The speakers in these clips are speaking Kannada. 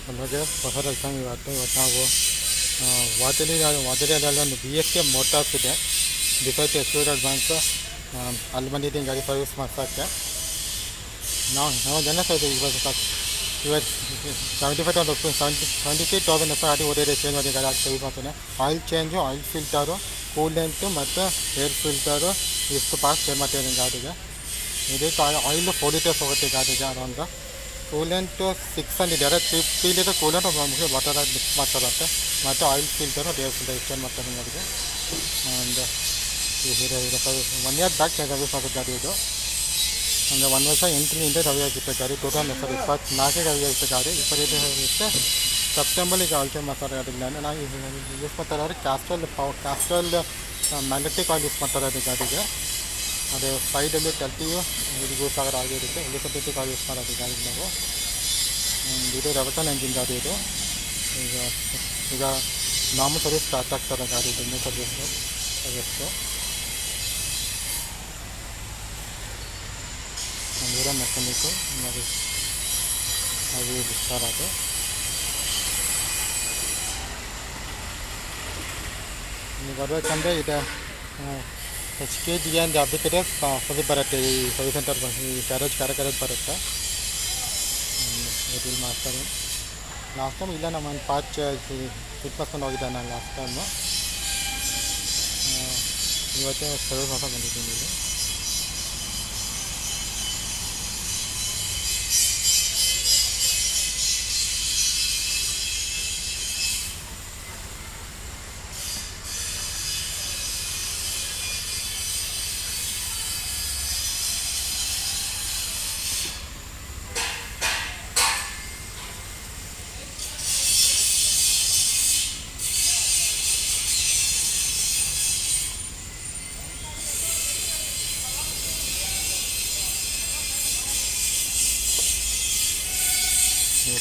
ನಮಗೆ ಹೊಸ ಎಕ್ಸಾಮ್ ಇವತ್ತು ನಾವು ವಾದಳಿಯಲ್ಲಿ ಒಂದು ಬಿ ಎಸ್ ಕೆ ಮೋಟಾರ್ಸ್ ಇದೆ ಡಿಫೈಟ್ ಎಕ್ಸ್ಕ್ಲೂಡೆಡ್ ಬ್ಯಾಂಕ್ ಅಲ್ಲಿ ಬಂದಿದ್ದೀನಿ ಗಾಡಿ ಸರ್ವಿಸ್ ಮಾಡ್ಸೋಕ್ಕೆ ನಾವು ಜನ ಸರ್ ಇವತ್ತು 73,000 ಗಾಡಿ ಓದಿದೆ ಚೇಂಜ್ ಮಾಡಿ ಗಾಡಿ ಸರ್ವಿಸ್ ಮಾಡ್ತಾನೆ oil change oil filter coolant ಮತ್ತು ಏರ್ ಫಿಲ್ಟರು ಇಷ್ಟು ಪಾರ್ಟ್ಸ್ ಚೇಂಜ್ ಮಾಡ್ತಾಯಿದ್ದೀನಿ ಗಾಡಿಗೆ ಇದಕ್ಕೆ ಆಯಿಲು 4 ಲೀಟರ್ಸ್ ಹೋಗುತ್ತೆ ಗಾಡಿಗೆ ಅರೌಂಡ್ ಕೂಲೆಂಟು 600 ಇದೆ 3 ಲೀಟರ್ ಕೂಲೆಂಟ್ ಒಂದು ವಾಟರ್ ಮಿಕ್ಸ್ ಮಾಡ್ತಾರಂತೆ ಮತ್ತು oil filter air filter change ಮಾಡ್ತಾರೆ ಗಾಡಿಗೆ ಒಂದು ಸರ್ವಿಸ್ 1 ಇಯರ್ ಬ್ಯಾಕ್ ಸರ್ವಿಸ್ ಆಗುತ್ತೆ ಗಾಡಿ ಇದು ಅಂದರೆ 1 ವರ್ಷ ಎಂಟ್ರಿನಿಂದ ರವಿ ಆಗಿತ್ತು ಗಾಡಿ ಟೋಟಲ್ ಸರ್ 24 ರವಿ ಆಗಿತ್ತು ಗಾಡಿ 25 ಇರುತ್ತೆ ಸೆಪ್ಟೆಂಬರ್ಗೆ ಆಲ್ಟರ್ ಮಾಡ್ತಾರೆ ಗಾಡಿಗೆ ನಾವು ಯೂಸ್ ಮಾಡ್ತಾರೆ ಕ್ಯಾಸ್ಟ್ರಲ್ ಮ್ಯಾಗ್ನೆಟಿಕ್ ಆಯಿಲ್ ಯೂಸ್ ಮಾಡ್ತಾರೆ ಗಾಡಿಗೆ ಅದೇ ಸೈಡಲ್ಲಿ 30 ಯೂಸ್ ಆಗೋದು ಆಗಿರುತ್ತೆ ಎಲೆಕ್ಟ್ರಿಕ್ ಆಯಿಲ್ ಯೂಸ್ ಮಾಡೋದು ಗಾಡಿಗೆ ನಾವು ಇದು ರೆವಟನ್ ಎಂಜಿನ್ ಗಾಡಿ ಇದು ಈಗ ನಾರ್ಮಲ್ ಸರ್ವಿಸ್ ಸ್ಟಾರ್ಟ್ ಆಗ್ತಾರೆ ಗಾಡಿ ಇನ್ನೂ ಸರ್ವಿಸ್ಸು ನಮಗಿರೋ ಮೆಕ್ಯಾನಿಕ್ಕು ಅದು ವಿಸ್ತಾರ ಅದು ನೀವು ಬರಬೇಕಂದ್ರೆ ಇದು HKG ಅಂತ ಅಪ್ಲಿಕೇಟರ್ ಸರ್ವಿಸ್ ಬರುತ್ತೆ ಈ ಸರ್ವಿಸ್ ಸೆಂಟರ್ ಈ ಕ್ಯಾರೇಜ್ ಬರುತ್ತೆ ಇಲ್ಲಿ ಮಾಡ್ತಾರೆ ಲಾಸ್ಟ್ ಟೈಮ್ ಇಲ್ಲ ನಮ್ಮ ಒಂದು ಪಾರ್ಚ್ ಫಿಟ್ ಮಾಡ್ಕೊಂಡು ಹೋಗಿದ್ದೆ ನಾನು ಲಾಸ್ಟ್ ಟೈಮು ಇವತ್ತೇ ಸರ್ವಿಸ್ ಮಾಡ್ಕೊಂಡು ಬಂದಿದ್ದೀನಿ ಇಲ್ಲಿ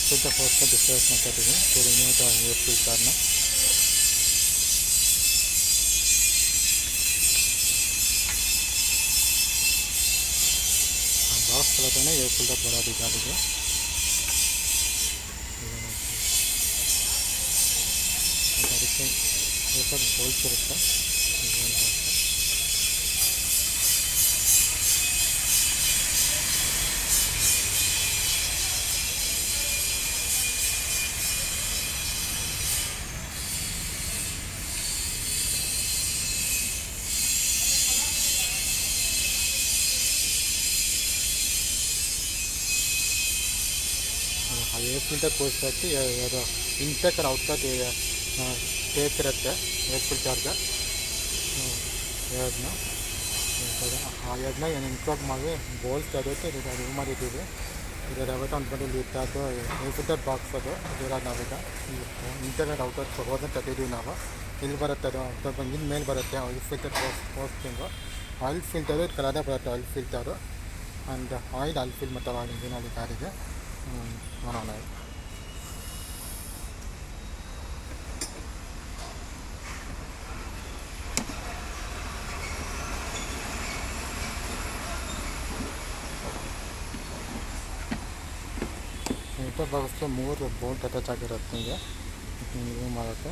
ಫಿಲ್ಟರ್ ಫೋರ್ಸ್ನ ಡಿಸ್ಪ್ಲೇಸ್ ಮಾಡ್ತಾಯಿದ್ದೀವಿ ರಿಮೋಟ್ ಏರ್ ಫಿಲ್ಟರ್ನ ಬಾಕ್ಸ್ ಕಲತಾನೆ ಏರ್ ಫಿಲ್ಟರ್ ಬರೋದು ಗಾಡಿಗೆ ಅದಕ್ಕೆ ಸ್ವಲ್ಪ ಬೋಲ್ಸ್ ಇರುತ್ತೆ ಏರ್ ಫಿಲ್ಟರ್ ಕೋರ್ಸ್ದಾಕಿ ಅದು ಇನ್ಟೇಕ್ ಔಟ್ಸೈಡ್ ಟೇಪ್ ಇರುತ್ತೆ ಏರ್ ಫಿಲ್ಟರ್ಗೆ ಏರ್ನ ಆ ಏರ್ನ ಇನ್ಸ್ಟಾಕ್ ಮಾಡಿ ಬೋಲ್ಸ್ ಅದಕ್ಕೆ ರಿಮೂವ್ ಮಾಡಿದ್ದೀವಿ ಇದು ಯಾವತ್ತೂ ಒಂದು ಬಂದು ಇತ್ತು ಏರ್ ಫಿಲ್ಟರ್ ಬಾಕ್ಸ್ ಅದು ಇರೋದು ನಾವೀಗ ಇಂಟರ್ನೆಟ್ ಔಟ್ಸೈಡ್ ಹೋಗೋದನ್ನ ತೆಗೆದಿದ್ದೀವಿ ನಾವು ಇಲ್ಲಿ ಬರುತ್ತೆ ಅದು ಸ್ವಲ್ಪ ಇನ್ನು ಮೇಲೆ ಬರುತ್ತೆ ಆಯಿಲ್ ಫಿಲ್ಟರ್ ಕೋರ್ಸ್ಟಿಂಗು ಆಯಿಲ್ ಫಿಲ್ಟರು ಕೆಳಗಡೆ ಬರುತ್ತೆ oil filter and oil fill ಮಾಡ್ತಾರೆ ಆಯಿಲ್ ಇಂಜಿನಲ್ಲಿ ಗಾಡಿಗೆ ನೋಡೋಣ ಫಿಲ್ಟರ್ ಬಾಕ್ಸ್ಗೆ 3 ಬೋಲ್ಟ್ ಅಟ್ಯಾಚ್ ಆಗಿರುತ್ತೆ ನಿಮಗೆ ರಿಮೂವ್ ಮಾಡೋಕ್ಕೆ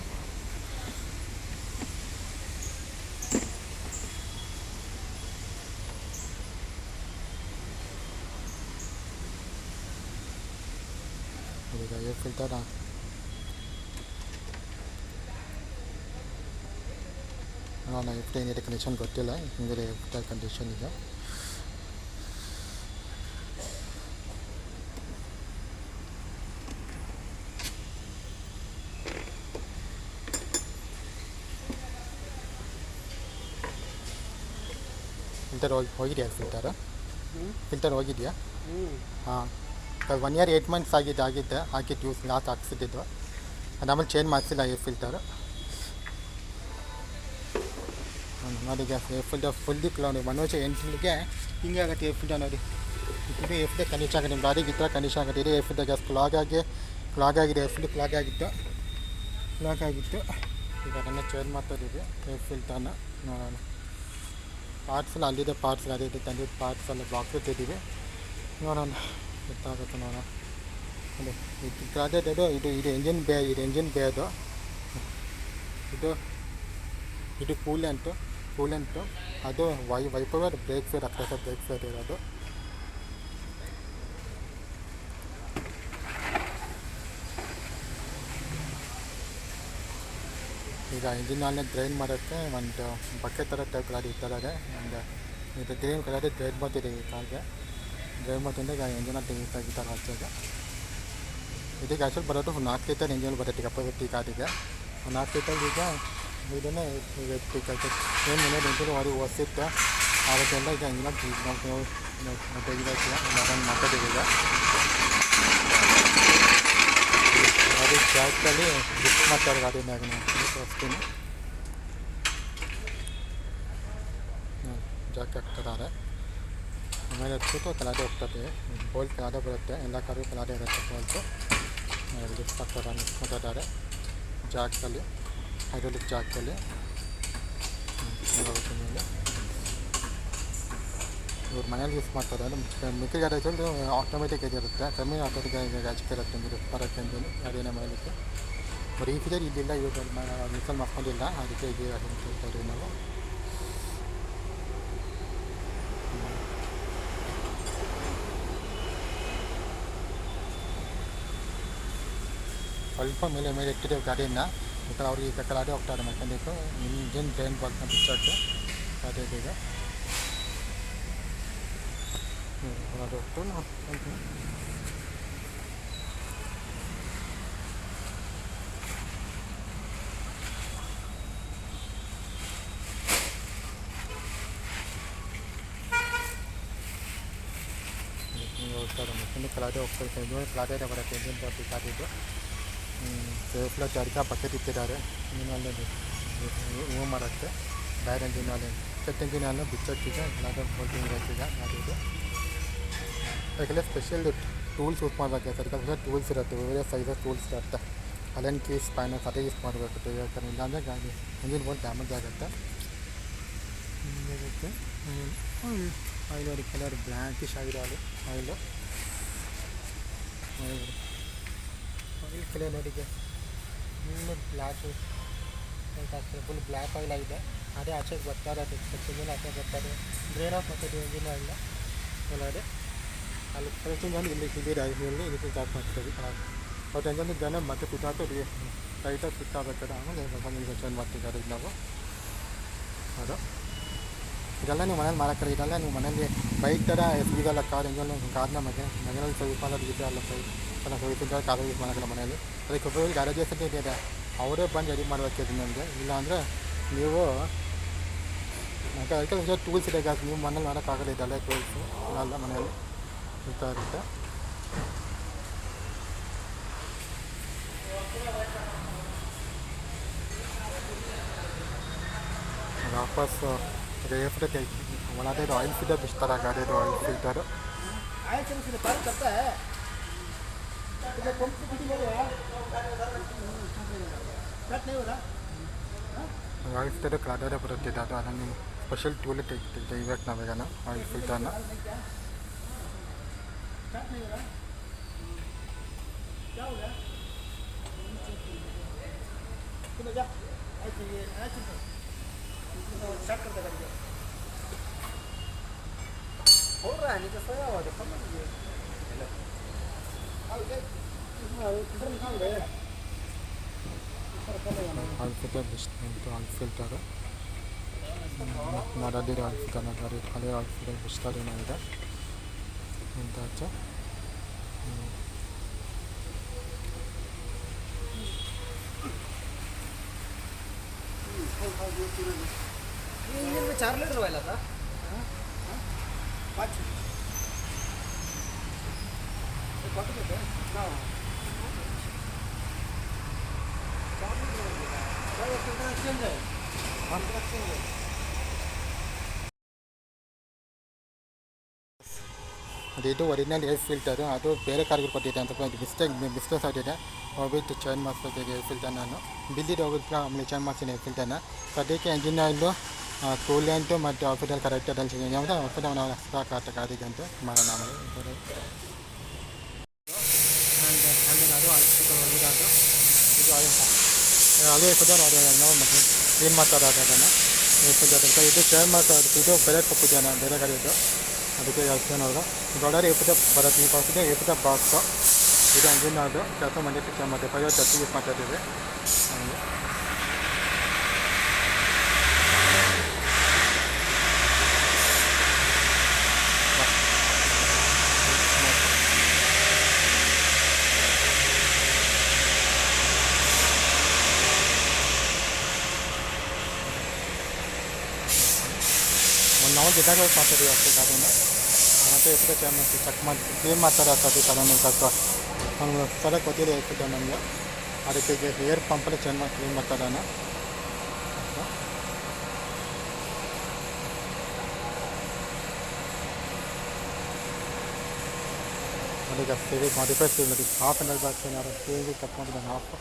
ಈಗ ಏರ್ ಫಿಲ್ಟರ್ ನಾನು ಎಫ್ಟ್ ಏನಿದೆ ಕಂಡೀಷನ್ ಗೊತ್ತಿಲ್ಲ ಹಿಂಗೆ ಏರ್ ಫಿಲ್ಟರ್ ಕಂಡೀಷನ್ ಇದೆ ಫಿಲ್ಟರ್ ಹೋಗಿದೆಯಾ ಫಿಲ್ಟರ್ ಹೋಗಿದೆಯಾ ಹಾಂ 1 ಇಯರ್ 8 ಮಂತ್ಸ್ ಆಗಿದ್ದು ಯೂಸ್ ಲಾಸ್ಟ್ ಹಾಕ್ಸಿದ್ದು ಅದಾದ್ಮೇಲೆ ಚೇಂಜ್ ಮಾಡಿಸಿಲ್ಲ ಏರ್ ಫಿಲ್ಟರು ನೋಡಿ ಈಗ ಏರ್ ಫಿಲ್ಟರ್ ಫುಲ್ಲಿ ನೋಡಿ 1 ವರ್ಷ ಎಂಟ್ರಿಗೆ ಹಿಂಗೆ ಆಗುತ್ತೆ ಏರ್ ಫಿಲ್ಟರ್ ನೋಡಿ ಇದು ಏರ್ ಫಿಲ್ಟರ್ ಕಂಡೀಷನ್ ಆಗುತ್ತೆ ನಿಮ್ಮ ಗಾಡಿಗೆ ಈ ಥರ ಕಂಡೀಷನ್ ಆಗುತ್ತೆ ಇದು ಏರ್ ಫಿಲ್ಟರ್ ಗ್ಯಾಸ್ ಕ್ಲಾಗ್ ಆಗಿದೆ ಏರ್ ಫಿಲ್ಟರ್ ಕ್ಲಾಗ್ ಆಗಿತ್ತು ಈಗ ಅದನ್ನು ಚೇಂಜ್ ಮಾಡ್ತಾಯಿದ್ದೀವಿ ಏರ್ ಫಿಲ್ಟರ್ನ ನೋಡೋಣ ಪಾರ್ಟ್ಸ್ ಎಲ್ಲ ಅಲ್ಲಿದೆ ಪಾರ್ಟ್ಸ್ ಅದೇ ತಂದಿದ್ದು ಪಾರ್ಟ್ಸ್ ಎಲ್ಲ ಬಾಕ್ಸ್ ಇಟ್ಟಿದ್ದೀವಿ ನೋಡೋಣ ಗೊತ್ತಾಗುತ್ತೆ ನೋಡೋಣ ಇದು ಎಂಜಿನ್ ಬೇ ಅದು ಇದು ಇದು ಕೂಲೆಂಟು ಅದು ವೈಪರ್ ಬ್ರೇಕ್ ಫೇರ್ ಆಗ್ತದೆ ಬ್ರೇಕ್ ಫೇರ್ ಇರೋದು. ಈಗ ಇಂಜಿನ್ ಆಲ್ನೇ ಡ್ರೈನ್ ಮಾಡೋಕ್ಕೆ ಒಂದು ಬಕೆಟ್ ಥರ ಟೈಪ್ ಗಾಡಿ ಇರ್ತಾರೆ. ಒಂದು ಇದು ಡ್ರೈನ್ ಕಲರ್ ಡ್ರೈನ್ ಮಾಡ್ತಿದೆ ಈ ಕಾರ್ಗೆ. ಡ್ರೈನ್ ಮಾಡ್ತಿಂದ ಈಗ ಇಂಜಿನ್ ತೆಗಿತಾರೆ ಹಚ್ಚಾಗ. ಇದಕ್ಕೆ ಆ್ಯಕ್ಚುಲಿ ಬರೋದು 4 ಲೀಟರ್ ಇಂಜಿನ್ ಬರುತ್ತೆ ಕೆಪಾಸಿಟಿ ಗಾಡಿಗೆ. 4 ಲೀಟರ್ ಈಗ ಇದನ್ನೇ ಏನು ಮನೇಲಿ ಇಂಜಿನ್ ಹೊಸಿತ್ತು ಅದಕ್ಕೆಲ್ಲ ಈಗ ಇಂಜಿನ ತೆಗಿಬೇಕು ಮಾತಾಡಿದೆ. ಈಗ ಅದು ಜಾಗದಲ್ಲಿ ಬುಕ್ ಮಾಡ್ತಾರೆ ಗಾಡಿ ಮ್ಯಾಗ ತೋರಿಸ್ತೀನಿ. ಜಾಕ್ ಹಾಕ್ತಾರೆ. ಆಮೇಲೆ ಹಚ್ಬಿಟ್ಟು ಕೆಳಗೆ ಹೋಗ್ತದೆ. ಬೋಲ್ಟ್ ಕೆಳಗೆ ಬರುತ್ತೆ, ಎಲ್ಲ ಕಾರು ಕೆಳಗೆ ಇರುತ್ತೆ ಬೋಲ್ಟು. ಲಿಫ್ಟ್ ಹಾಕ್ತಾರೆ, ಲಿಫ್ಟ್ ಮಾಡಿದ್ದಾರೆ ಜಾಕಲ್ಲಿ, ಹೈಡ್ರೋಲಿಕ್ ಜಾಕಲ್ಲಿ. ಮೇಲೆ ಇವ್ರು ಮನೇಲಿ ಯೂಸ್ ಮಾಡ್ತಾರೆ. ಮಿಕ್ಕಿ ಗಾಡಿ ಹಚ್ಚೋದು ಆಟೋಮೆಟಿಕ್ ಇರುತ್ತೆ, ಕಮ್ಮಿ ಆಟೋಮೆಟಿಕ್ ಗಾಜಿಗೆ ಇರುತ್ತೆ ಲಿಫ್ಟ್ ಬರೋಕ್ಕೆ ಅಂತೇಳಿ ಗಾಡಿನ ಮಾಡಲಿಕ್ಕೆ. ಬಟ್ ಈ ಫೀಚರ್ ಇದ್ದಿಲ್ಲ, ಇವಾಗ ಮಿಸಲ್ ಮಾಡ್ಕೊಂಡಿಲ್ಲ, ಅದಕ್ಕೆ ಇದು ಹೇಳ್ತಾರೆ ನಾವು. ಸ್ವಲ್ಪ ಮೇಲೆ ಇಟ್ಟಿದ್ದೇವೆ ಗಾಡಿಯನ್ನು. ಈ ಕಡೆ ಅವ್ರಿಗೆ ಈ ಕಡೆ ಹೋಗ್ತಾರೆ ಮೆಕ್ಯಾನಿಕ್ಕು. ಇಂಜಿನ್ ಡ್ರೈನ್ ಬಾಕ್ಸ್ನ ಬಿಚ್ಚೋಕ್ಕೆ ಗಾಡಿಗೆ ಅದು ಹೋಗ್ತು. ಹೋಗ್ತಾರೆ ಮೆಕ್ಯಾನಿಕ್ ಕೆಳಗೆ ಹೋಗ್ತಾರೆ. ಕೆಳಗಡೆ ಬರುತ್ತೆ ಇಂಜಿನ್ ಬಾಕ್ಸ್ ಗಾಡಿದು. ಸೇಫ್ಲ ಜಾರಿಕ ಬಕೆಟ್ ಇಟ್ಟಿದ್ದಾರೆ ಇಂಜಿನಲ್ಲಿ ಮೂವ್ ಮಾಡೋಕ್ಕೆ. ಡೈರ್ ಇಂಜಿನಲ್ಲಿ ಸೆಟ್ ಇಂಜಿನನ್ನು ಬಿಚ್ಚೋಕ್ಕಿದೆ ಕೆಳಗೆ ಹೋಲ್ಟಿಂಗ್ ಇರೋಕ್ಕೀಗ ಗಾಡಿದು. ಯಾಕೆಂದರೆ ಸ್ಪೆಷಲ್ ಟೂಲ್ಸ್ ಯೂಸ್ ಮಾಡಬೇಕು. ಸರ್ಕಾರ ಟೂಲ್ಸ್ ಇರುತ್ತೆ, ಬೇರೆ ಸೈಜಸ್ ಟೂಲ್ಸ್ ಇರುತ್ತೆ. ಅಲೆನ್ ಕೀಸ್ ಸ್ಪೈನಸ್ ಅದೇ ಯೂಸ್ ಮಾಡಬೇಕು ಯಾಕಂದರೆ ಇಲ್ಲಾಂದರೆ ಗಾಡಿ ಇಂಜಿನ್ ಬೋಲ್ಟ್ ಡ್ಯಾಮೇಜ್ ಆಗುತ್ತೆ. ಆಯಿಲ್ ನೋಡಿ ಕಲರ್ ಬ್ಲ್ಯಾಕಿಶ್ ಆಗಿದೆ ಆಯಿಲು ಕಲರ್ ನೋಡಿಗೆ ಬ್ಲ್ಯಾಕ್ ಫುಲ್ ಬ್ಲ್ಯಾಕ್ ಆಯಿಲ್ ಆಗಿದೆ. ಅದೇ ಆಚೆಗೆ ಬರ್ತಾರೆ, ಅದು ಇಂಜಿನ್ ಆಚೆ ಬರ್ತಾರೆ. ಡ್ರೈನ್ ಆಫ್ ಮಾಡ್ತಿದ್ದೀವಿ ಇಂಜಿನ್ ಆಯಿಲ್ ಒಳಗಡೆ. ಅಲ್ಲಿ ಫಸ್ಟ್ ಇಂಜನ್ ಇಲ್ಲಿ ಇಲ್ಲಿ ಇದಕ್ಕೆ ಸ್ಟಾರ್ಟ್ ಮಾಡ್ತೀವಿ. ಬಟ್ ಇಂಜನ್ ಜನ ಮತ್ತೆ ಫಿಟ್ ಟೈಟಾಗಿ ಫಿಟ್ ಆಗಬೇಕಾದ್ರೆ ಆಮೇಲೆ ಚೇಂಜ್ ಮಾಡ್ತಿದ್ದಾರೆ ಈಗ ನಾವು. ಅದು ಇದೆಲ್ಲ ನೀವು ಮನೇಲಿ ಮಾಡೋಕ್ಕಲ್ಲ. ಇದೆಲ್ಲ ನೀವು ಮನೇಲಿ ಬೈಕ್ ಥರ ಇದೆಲ್ಲ ಕಾರ್ ಇಂಜನ್ ಕಾರ್ನ ಮನೆಯಲ್ಲಿ ಸರ್ವಿಸ್ ಮಾಡೋದು ಇದೆಲ್ಲ ಸರ್ವಿಸಿಂದ ಕಾರ್ ಯೂಸ್ ಮಾಡೋಕ್ಕಲ್ಲ ಮನೆಯಲ್ಲಿ. ಅದಕ್ಕೆ ಒಬ್ಬರು ಗ್ಯಾರೇಜಸ್ ಇದೆ, ಅವರೇ ಬಂದು ರೆಡಿ ಮಾಡಬೇಕು ನಿಮಗೆ. ಇಲ್ಲಾಂದರೆ ನೀವು ಅದಕ್ಕೆ ಟೂಲ್ಸ್ ಇದೆ ಗ್ಯಾಸ್, ನೀವು ಮನೇಲಿ ಮಾಡೋಕ್ಕಾಗಲ್ಲ. ಇದೆಲ್ಲ ಟೂಲ್ಸು ಎಲ್ಲ ಮನೆಯಲ್ಲಿ ಇರ್ತಾ ಇರುತ್ತೆ. ವಾಪಸ್ ರೇಫ್ರಿಗೆ ಒಳಗಡೆ ಆಯಿಲ್ ಫಿಲ್ಟರ್ ಬಿಡ್ತಾರೆ ಗಾಡಿದು ಆಯಿಲ್ ಫಿಲ್ಟರು. ಆಯಿಲ್ ಫಿಲ್ಟರ್ ಕೆಳಗಡೆ ಬರುತ್ತಿದೆ. ಅದು ಅದನ್ನು ಸ್ಪೆಷಲ್ ಟೂಲ್ ತೆಗಿಬೇಕು ನಾವೀಗ ಆಯಿಲ್ ಫಿಲ್ಟರ್ನ. ಆಯಿಲ್ ಫಿಲ್ಟರ್ ಬಿಸ್ತು ಆಯಿಲ್ ಫಿಲ್ಟರು ನಡದಿರೋ ಆಯಿಲ್ ಫಿಲ್ಟರ್ನ ಗಾಡಿ ಹಳೆ ಆಯಿಲ್ ಫಿಲ್ಟರ್ ಬಿಸ್ತಾರೆ ನಾವಿದೆ ಅಂತ ಹಚ್ಚ. इंजन में 4 लीटर वाला था, 5 4 लीटर ना 4 लीटर चेंज है ಇದು ಒರಿಜಿನಲ್ ಏರ್ ಫಿಲ್ಟರು. ಅದು ಬೇರೆ ಕಾರ್ಗೆ ಕೊಟ್ಟಿದ್ದೆ ಅಂತ ಮಿಸ್ಟೇಕ್ಸ್ ಆಗಿದೆ. ಹೋಗ್ಬಿಟ್ಟು ಚೇಂಜ್ ಮಾಡಿಸ್ಕೊಳ್ತಿದ್ದೆ ಏರ್ ಫಿಲ್ಟರ್. ನಾನು ಬಿಲ್ಲಿದ್ದು ಹೋಗಿದ್ದು ಆಮೇಲೆ ಚೇಂಜ್ ಮಾಡ್ತೀನಿ ಏರ್ ಫಿಲ್ಟರ್ನ. ಸದ್ಯಕ್ಕೆ ಇಂಜಿನ್ ಆಯಿಲು ಕೂಲೆಂಟು ಮತ್ತು ಹಾಸ್ಪಿಟಲ್ ಕರೆಕ್ಟ್ ಅದಲ್ಲಿ ಚೇಂಜ್ ಯಾವುದೋ ಹಾಸ್ಪಿಟಲ್ ನಾವು ಸಾಕಾಗ್ತದೆ ಗಾಡಿಗೆ ಅಂತ ಮಾಡೋಣ ಆಮೇಲೆ. ಅದು ಆಯಿಲ್ ಫಿಲ್ಟರ್ ಒಳಗಿರೋದು ಇದು ಅದೇ ಫಿಲ್ಟರ್ ಅದು ನಾವು ಕ್ಲೀನ್ ಮಾಡ್ತಾರೆ ಅದನ್ನು ಫಿಲ್ಟರ್ ಇದು ಚೇಂಜ್ ಮಾಡ್ತಾರೆ ಇದು ಬೇರೆ ತಪ್ಪಿದ್ದಾನೆ ಬೇರೆ ಗಾಡಿದು ಅದಕ್ಕೆ ಹೇಳ್ತೀನವರು ದೊಡ್ಡವರು ಎಪ್ಪತ್ತ ಬರುತ್ತೆ ನೀವು ಕೊಡ್ತಿದ್ದೆ ಎಪ್ಪತ್ತ ಬಾಕ್ಸು ಇದು ಇಂಜಿನ್ ಅದು ಕೆಲಸ ಮಂದಿಗೆ ಚೇಂಜ್ ಮಾಡ್ತೀವಿ 5 ಯೂಸ್ ಮಾಡ್ತಾಯಿದ್ದೀವಿ ಹಂಗೆ ನಾವು ಗಿಟಾರ್ ಯೂಸ್ ಮಾಡ್ತೀವಿ ಅಷ್ಟೇ ಅದನ್ನು ಮತ್ತು ಎಪ್ಪತ್ತ ಚೇಂಜ್ ಮಾಡ್ತೀವಿ ಚೆಕ್ ಮಾಡಿ ಕ್ಲೀನ್ ಮಾಡ್ತಾರೆ ಅಷ್ಟೇ ಅದನ್ನು ಸ್ವಲ್ಪ ನಮ್ಗೆ ಸರಿಯಾಗಿ ಗೊತ್ತಿದೆ ಎಪ್ಪತ್ತ ನಮಗೆ ಅದಕ್ಕೆ ಈಗ ಏರ್ ಪಂಪಲ್ಲಿ ಚೇಂಜ್ ಮಾಡಿ ಕ್ಲೀನ್ ಮಾಡ್ತಾರೆ ಅದನ್ನು ಅದೀಗ ಸೇರಿ ಮಾಡಿಫೈ ಸೇವ್ ಮಾಡಿ ಹಾಫ್ ಆನ್ ಅವರ್ ಬ್ಯಾಕ್ ಏನಾದ್ರು ಸೇರಿ ಕಟ್ ಮಾಡಿದ್ದಾನೆ ಹಾಫ್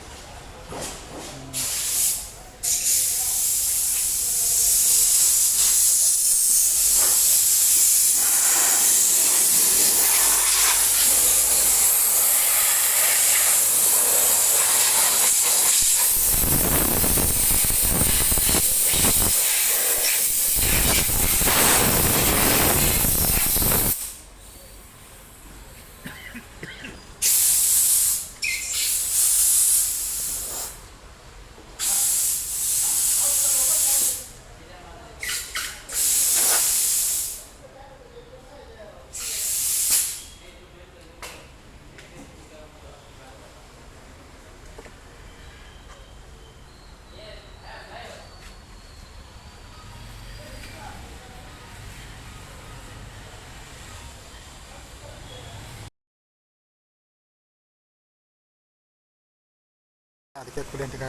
ಅದಕ್ಕೆ ಕೂಲೆಂಟ್ಗೆ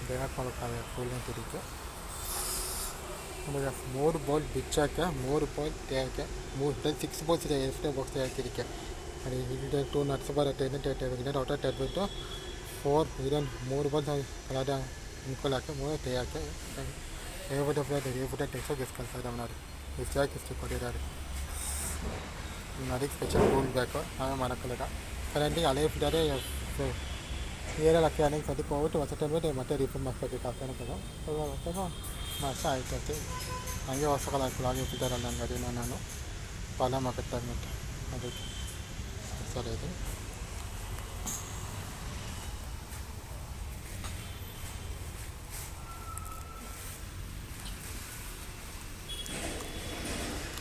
ಡೈವರ್ಟ್ ಮಾಡಬೇಕಾದ್ರೆ ಕೂಲೆಂಟ್ ಇದಕ್ಕೆ ಆಮೇಲೆ 3 ಬೋಲ್ಟ್ ಬಿಚ್ಚೋಕ್ಕೆ 3 ಬೋಲ್ಟ್ ತೆಗೆಯೋಕ್ಕೆ 6 ಬೋಲ್ಟ್ಸ್ ಇದೆ ಎಷ್ಟು ಬಾಕ್ಸ್ ತೆಗೆಯೋಕ್ಕೆ ಇದಕ್ಕೆ ಅದು ಇದು 2 ನಟ್ಸ್ ಬರುತ್ತೆ ಇದನ್ನು ಔಟರ್ ತೆಗೆದ್ಬಿಟ್ಟು 4 ಇದೊಂದು 3 ಬೋಲ್ಟ್ ಅದಾದ ಅನ್ಕೊಳ್ಳೋಕ್ಕೆ 3 ತೆಗೆಯೋಕ್ಕೆ ಹೇಳ್ಬಿಟ್ಟು ಟೆಕ್ಸೋ ಗಿಸ್ಕೊಳ್ತಾರೆ ಅವನವ್ರು ಇಷ್ಟು ಯಾಕೆ ಇಷ್ಟು ಕೊಟ್ಟಿದ್ದಾರೆ ಅದಕ್ಕೆ ಸ್ಪೆಷಲ್ ರೂಲ್ ಬೇಕು ನಾವೇ ಮಾಡೋಕ್ಕಲ್ಲ ಕರೆಂಟಿಗೆ ಹಳೆ ಫಿಲ್ಟರೇ ಏರೆಲ್ಲ ಕ್ಯಾನಿಂಗ್ ಸದ್ಯಕ್ಕೆ ಹೋಗ್ಬಿಟ್ಟು ಹೊಸ ಟೈಮ್ಬಿಟ್ಟು ಮತ್ತೆ ರಿಫಿಲ್ ಮಾಡಿಸ್ಬೇಕು ಆಗ್ತಾನೆ ಮಾಸ ಆಯ್ತು ಹಂಗೆ ಹೊಸ ಕಾಲ ಹಾಕಿ ಹಾಗೆ ಫಿಲ್ಟರಲ್ಲ ನನಗೆ ಅದೇನೋ ನಾನು ಫಾಲೋ ಮಾಡ್ಬಿಟ್ಟು ಅದಕ್ಕೆ ಸರಿ ಇದು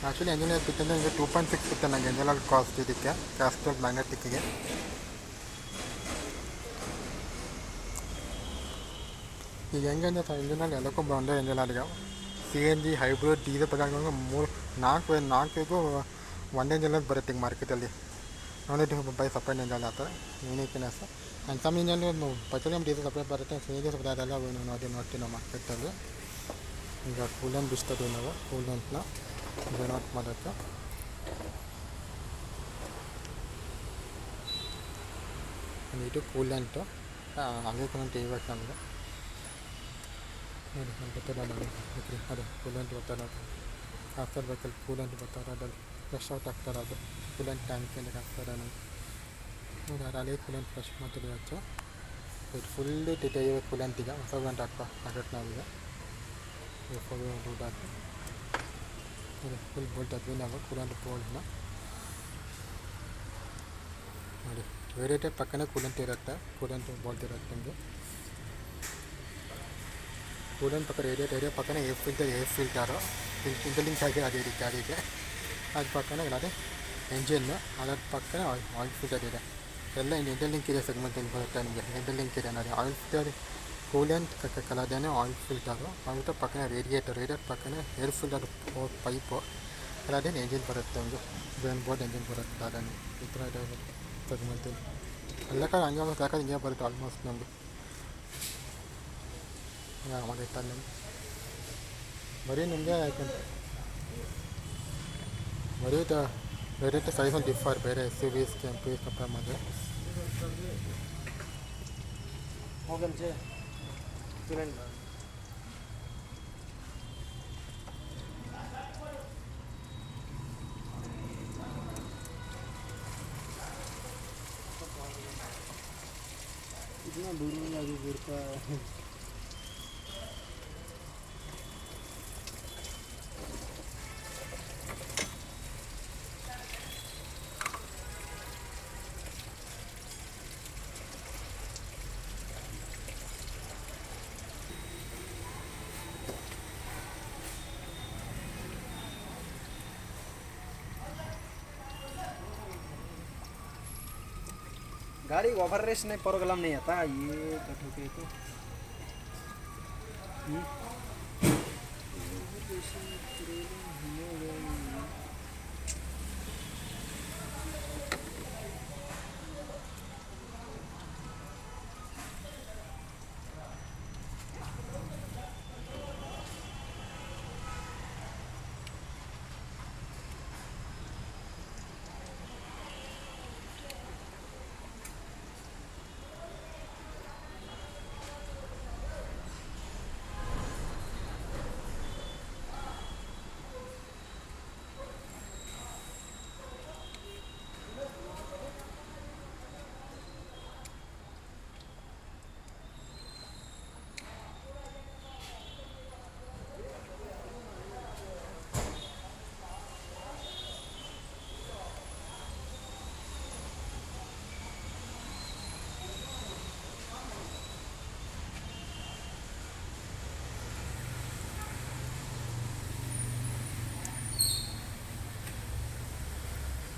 ಆ್ಯಕ್ಚುಲಿ ಎಂಜಿನಿಯರ್ ಬಿಟ್ಟಂದರೆ ನನಗೆ 2.6 ಬಿಟ್ಟು ನನಗೆ ಎಂಜಿನಿಯರ್ ಕಾಸ್ಟ್ ಇದಕ್ಕೆ ಕ್ಯಾಸ್ಟ್ರಲ್ ಮ್ಯಾಗ್ನೆಟಿಕ್ಕಿಗೆ ಈಗ ಹೆಂಗಂದ್ರೆ ಇಂಜಿನಲ್ಲಿ ಎಲ್ಲಕ್ಕೂ ಒಂದೇ ಎಂಜಿನಿಯರ್ಗೆ CNG ಹೈಬ್ರಿಡ್ ಡೀಸೆಲ್ ಪ್ರಕಾರ 4 ಒಂದೇ ಎಂಜಿನಿಯರ್ ಬರುತ್ತೆ ಈಗ ಮಾರ್ಕೆಟಲ್ಲಿ ನೋಡಿ ಬೈ ಸಪ್ರೇಟ್ ಎಂಜಿನ್ ಆಗ್ತದೆ uniqueness and some engine petroleum diesel separate ಬರುತ್ತೆ CNG ಸಪ್ರೇಟ್ ಅದೆಲ್ಲ ನೋಡ್ತೀವಿ ನಾವು ಮಾರ್ಕೆಟಲ್ಲಿ ಈಗ ಕೂಲೆಂಟ್ ಬಿಡ್ತೀವಿ ನಾವು ಕೂಲೆಂಟ್ನ ರೆನೋಟ್ ಮಾಡೋಕ್ಕೆ ಇದು ಕೂಲೆಂಟು ಹಂಗೆ ಕೂಲೆಂಟ್ ಇರಬೇಕು ನಮಗೆ ನೋಡಿ ಗೊತ್ತಿಲ್ಲ ನೋಡಿ ಅದು ಕೂಲೆಂಟ್ ಬರ್ತಾರೆ ಹಾಕ್ತಾರೆ ಬೇಕಲ್ಲಿ ಕೂಲೆಂಟ್ ಬರ್ತಾರೆ ಅದಲ್ಲಿ ಫ್ರೆಶ್ ಔಟ್ ಆಗ್ತಾರೆ ಅದು ಕೂಲೆಂಟ್ ಟ್ಯಾಂಕಿಂದ ಹಾಕ್ತಾರೆ ನಮಗೆ ನೋಡಿ ಅದು ಅಲ್ಲೇ ಕೂಲೆಂಟ್ ಫ್ರೆಶ್ ಮಾಡ್ತೀವಿ ಹಚ್ಚು ಇದು ಫುಲ್ಲು ತೆಗೆಯಬೇಕು ಕೂಲೆಂಟಿಗೆ ಹೊಸ ಕೂಲೆಂಟ್ ಆಗತ್ತೆ ನಾವೀಗ ದುಡ್ಡು ಹಾಕಿ ಫುಲ್ ಬೋಲ್ಟ್ ಹಾಕಿ ನಾವು ಕೂಲೆಂಟ್ ಬೋಲ್ಟ್ನ ನೋಡಿ ವೇರಿಯೇಟರ್ ಪಕ್ಕನೇ ಕೂಲೆಂಟ್ ಇರುತ್ತೆ ಕೂಲೆಂಟ್ ಬೋಲ್ಟ್ ಇರುತ್ತೆ ನಿಮಗೆ ಕೂಲೆಂಟ್ ಪಕ್ಕ ಏರಿಯಾ ಪಕ್ಕನೇ ಏರ್ ಫಿಲ್ಟರು ಇಂಟರ್ಲಿಂಕ್ ಆಗಿ ಅದೇ ರೀತಿ ಗಾಡಿಗೆ ಅದು ಪಕ್ಕನೇ ಅದೇ ಎಂಜಿನ್ನು ಅದರ ಪಕ್ಕನೇ ಆಯಿಲ್ ಫಿಲ್ಟರ್ ಇದೆ ಎಲ್ಲ ಇಂಟರ್ಲಿಂಕ್ ಇದೆ ಸೆಗ್ಮೆಂಟ್ ಬರುತ್ತೆ ನಿಮಗೆ ಇಂಟರ್ಲಿಂಕ್ ಇದೆ ನೋಡಿ ಆಯಿಲ್ ಫಿಲ್ಟರ್ ಕೂಲೆಂಟ್ ಕಲದೇನೆ ಆಯಿಲ್ ಫಿಲ್ಟರು ಆಯಿಲ್ ಪಕ್ಕನೇ ರೇಡಿಯೇಟರ್ ಪಕ್ಕನೇ ಏರ್ ಫಿಲ್ಟರ್ ಪೈಪು ಅದೇನು ಎಂಜಿನ್ ಬರುತ್ತೆ ಒಂದು ಬ್ರೇನ್ ಬೋರ್ಡ್ ಎಂಜಿನ್ ಬರುತ್ತೆ ಅದನ್ನು ಈ ಥರ ಇದೆ ಸೆಗ್ಮೆಂಟಲ್ಲಿ ಎಲ್ಲ ಕಡೆ ಹಂಗೆ ಸಾಕಾದ್ರೆ ಹಿಂಗೆ ಬರುತ್ತೆ ಆಲ್ಮೋಸ್ಟ್ ನಮಗೆ ಮಾಡಿರ್ತಾರೆ ಬರೀ ನಿಮಗೆ ಬರೀ ವೇರಿಯಂಟ್ ಸೈಜ್ ಒಂದು ಡಿಫರ್ ಬೇರೆ SUVs KMPs ಕಂಪೇರ್ ಮಾಡಿದ್ರೆ इतना दूर में अभी गिरता है. गाड़ी ओवर रेस नहीं प्रोग्राम नहीं आता ये कठोके तो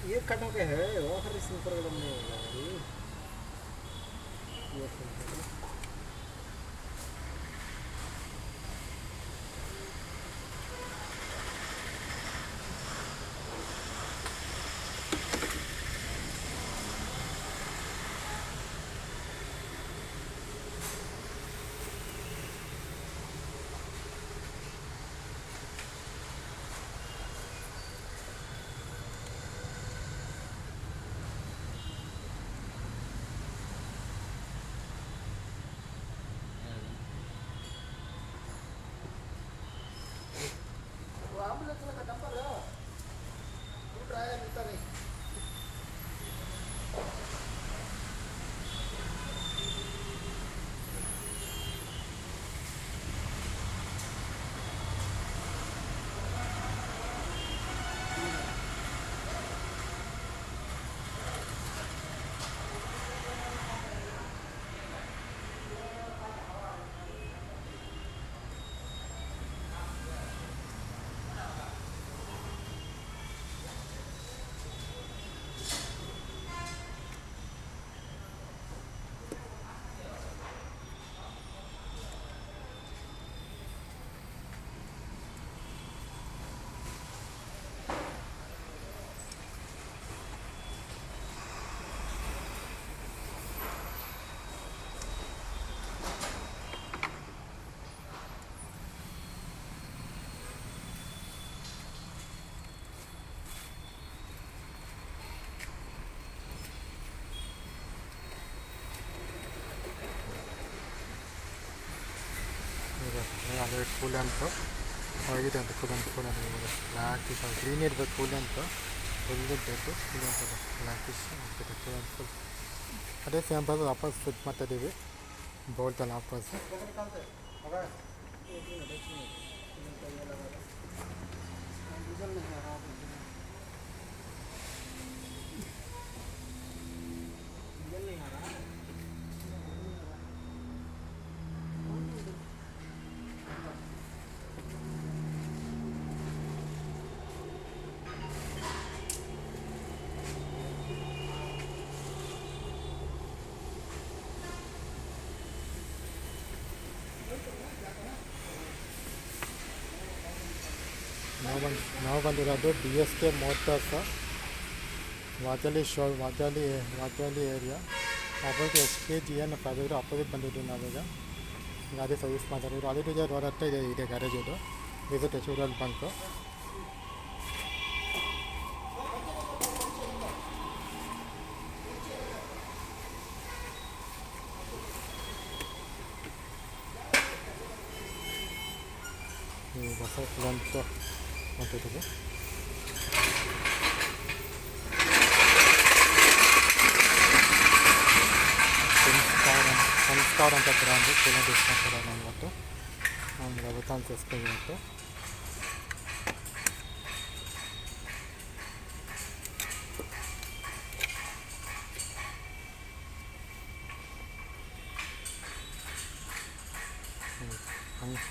ये कठोके है ओवर रेस प्रोग्राम नहीं होगा ये ಅದೇ ಕೂಲೆಂಟು ಇದೆ ಅಂತ ಕೂಲೆಂಟ್ ಬ್ಲ್ಯಾಕ್ ಇಸ್ ಗ್ರೀನ್ ಇರಬೇಕು ಕೂಲೆಂಟು ಫುಲ್ ಬೇಕು ಕೂಲೆಂಟ್ ಬ್ಲ್ಯಾಕ್ ಇಸ್ ಆಗ್ತದೆ ಕೂಲೆಂಟ್ ಫುಲ್ ಅದೇ ಸ್ಯಾಂಪಲ್ ವಾಪಸ್ ಫಿಟ್ ಮಾಡ್ತಾಯಿದ್ದೀವಿ ಬೋಲ್ಟಲ್ಲಿ ವಾಪಸ್ ನಾವು ಬಂದಿರೋದು DSK ಮೋಟರ್ಸ್ ವಾಜಾಲಿ ಏರಿಯಾ ಅಪೋಸಿಟ್ SKGN ಅಪೋಸಿಟ್ ಬಂದಿದ್ದೀವಿ ನಾವೀಗ ಗಾಡಿ ಸರ್ವಿಸ್ ಮಾಡ್ತಾರೆ ಅದೇ ರೀತಿಯ ರೋಡ್ ಹತ್ರ ಇದೆ ಗ್ಯಾರೇಜ್ ಇದು ವಿಸಿಟ್ ಶೂರಲ್ಲಿ ಬಂತು ಹೊಸ ಪ್ಲಾಂಟ್ ಮಾಡ್ತಿದ್ದೀವಿ ಕಾರ್ ಸ್ಟಾರ್ ಅಂತ ಬ್ರ್ಯಾಂಡು ಕೂಲೆಂಟ್ ಯೂಸ್ ಮಾಡ್ತಾರೆ ನಾನು ಇವತ್ತು ನಮ್ಗೆ ಅದಕ್ಕೆ ಅನ್ಸಿಸ್ತೀವಿ ಇವತ್ತು.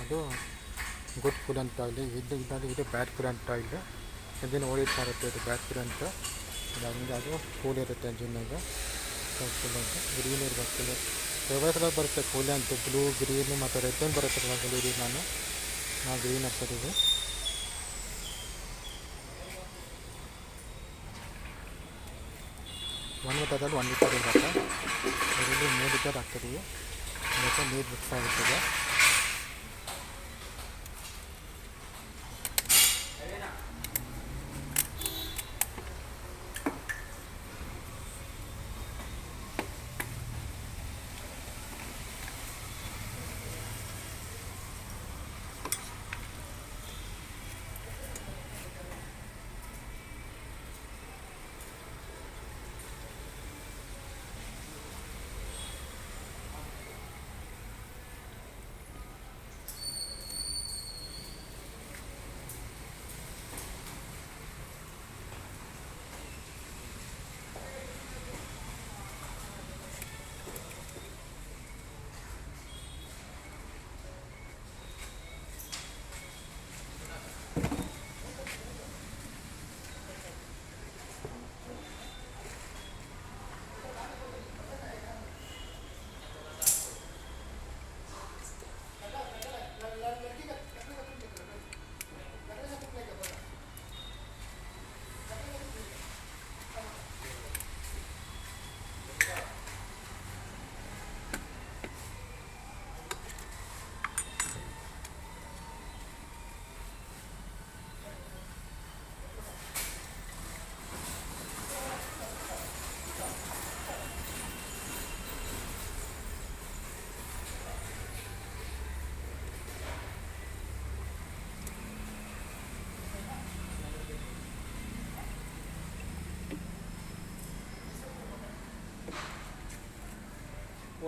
ಅದು ಗುಡ್ ಕೂಲೆಂಟ್ ಆಯಿಲ್ ಇದು ಬ್ಯಾಡ್ ಕೂಲೆಂಟ್ ಆಯಿಲ್. ಇಂಜಿನ್ ಓಡಿಟ್ ಮಾಡುತ್ತೆ ಇದು ಬ್ಯಾಡ್ ಕೂಲೆಂಟ್. ಅದಾದ್ಮೇಲೆ ಅದು ಕೂಲ್ ಇರುತ್ತೆ ಇಂಜಿನ್ನಾಗ ಕೂಲೆಂಟ್. ಗ್ರೀನ್ ಇರಬೇಕು, ಫೇವರ್ ಕಲರ್ ಬರುತ್ತೆ ಕೂಲೆಂಟ್, ಬ್ಲೂ ಗ್ರೀನು ಮತ್ತು ರೆಡ್ ಏನು ಬರುತ್ತೆ ಕಲರ್ ನಾವು ಗ್ರೀನ್ ಹಾಕ್ತಿದ್ದೀವಿ. ಒಂದು ಲೀಟರಲ್ಲಿ 1 ಲೀಟರ್ ಇರುತ್ತೆ, ಅದರಲ್ಲಿ 3 ಲೀಟರ್ ಹಾಕ್ತಿದ್ದೀವಿ. ಮತ್ತು ನೀರು ಮಿಕ್ಸ್ ಆಗುತ್ತದೆ.